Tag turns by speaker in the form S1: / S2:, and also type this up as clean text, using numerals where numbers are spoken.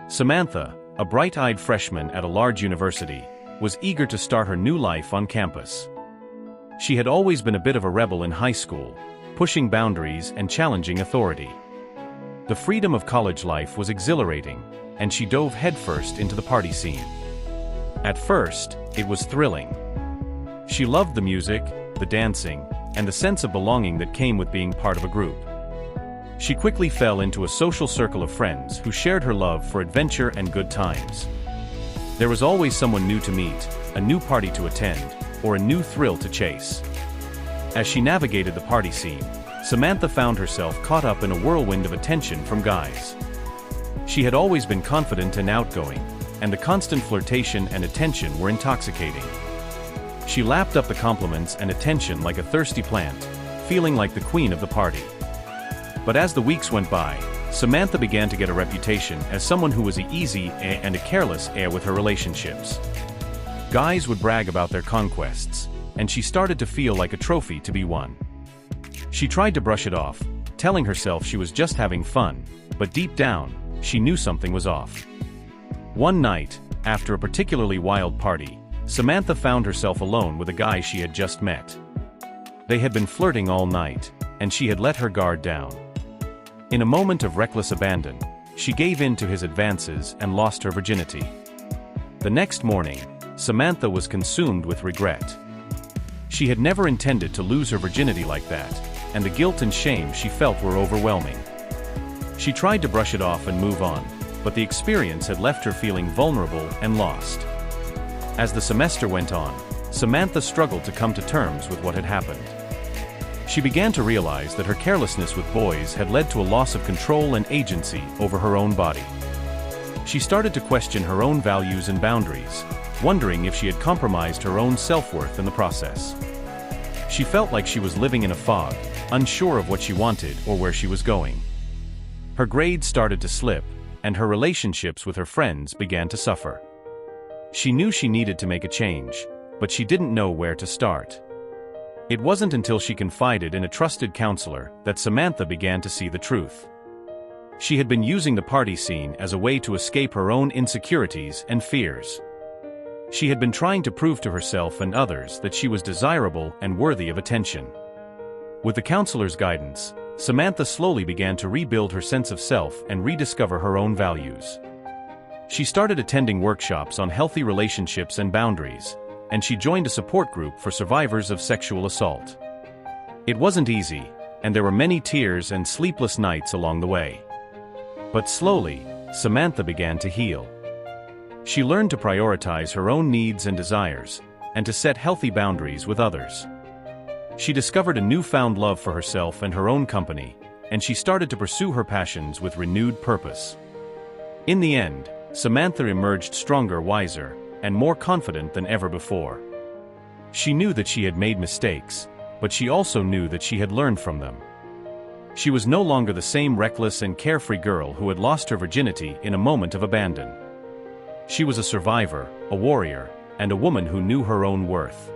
S1: Samantha, a bright-eyed freshman at a large university, was eager to start her new life on campus. She had always been a bit of a rebel in high school, pushing boundaries and challenging authority. The freedom of college life was exhilarating, and she dove headfirst into the party scene. At first, it was thrilling. She loved the music, the dancing, and the sense of belonging that came with being part of a group. She quickly fell into a social circle of friends who shared her love for adventure and good times. There was always someone new to meet, a new party to attend, or a new thrill to chase. As she navigated the party scene, Samantha found herself caught up in a whirlwind of attention from guys. She had always been confident and outgoing, and the constant flirtation and attention were intoxicating. She lapped up the compliments and attention like a thirsty plant, feeling like the queen of the party. But as the weeks went by, Samantha began to get a reputation as someone who was easy and a careless with her relationships. Guys would brag about their conquests, and she started to feel like a trophy to be won. She tried to brush it off, telling herself she was just having fun, but deep down, she knew something was off. One night, after a particularly wild party, Samantha found herself alone with a guy she had just met. They had been flirting all night, and she had let her guard down. In a moment of reckless abandon, she gave in to his advances and lost her virginity. The next morning, Samantha was consumed with regret. She had never intended to lose her virginity like that, and the guilt and shame she felt were overwhelming. She tried to brush it off and move on, but the experience had left her feeling vulnerable and lost. As the semester went on, Samantha struggled to come to terms with what had happened. She began to realize that her carelessness with boys had led to a loss of control and agency over her own body. She started to question her own values and boundaries, wondering if she had compromised her own self-worth in the process. She felt like she was living in a fog, unsure of what she wanted or where she was going. Her grades started to slip, and her relationships with her friends began to suffer. She knew she needed to make a change, but she didn't know where to start. It wasn't until she confided in a trusted counselor that Samantha began to see the truth. She had been using the party scene as a way to escape her own insecurities and fears. She had been trying to prove to herself and others that she was desirable and worthy of attention. With the counselor's guidance, Samantha slowly began to rebuild her sense of self and rediscover her own values. She started attending workshops on healthy relationships and boundaries, and she joined a support group for survivors of sexual assault. It wasn't easy, and there were many tears and sleepless nights along the way. But slowly, Samantha began to heal. She learned to prioritize her own needs and desires, and to set healthy boundaries with others. She discovered a newfound love for herself and her own company, and she started to pursue her passions with renewed purpose. In the end, Samantha emerged stronger, wiser, and more confident than ever before. She knew that she had made mistakes, but she also knew that she had learned from them. She was no longer the same reckless and carefree girl who had lost her virginity in a moment of abandon. She was a survivor, a warrior, and a woman who knew her own worth.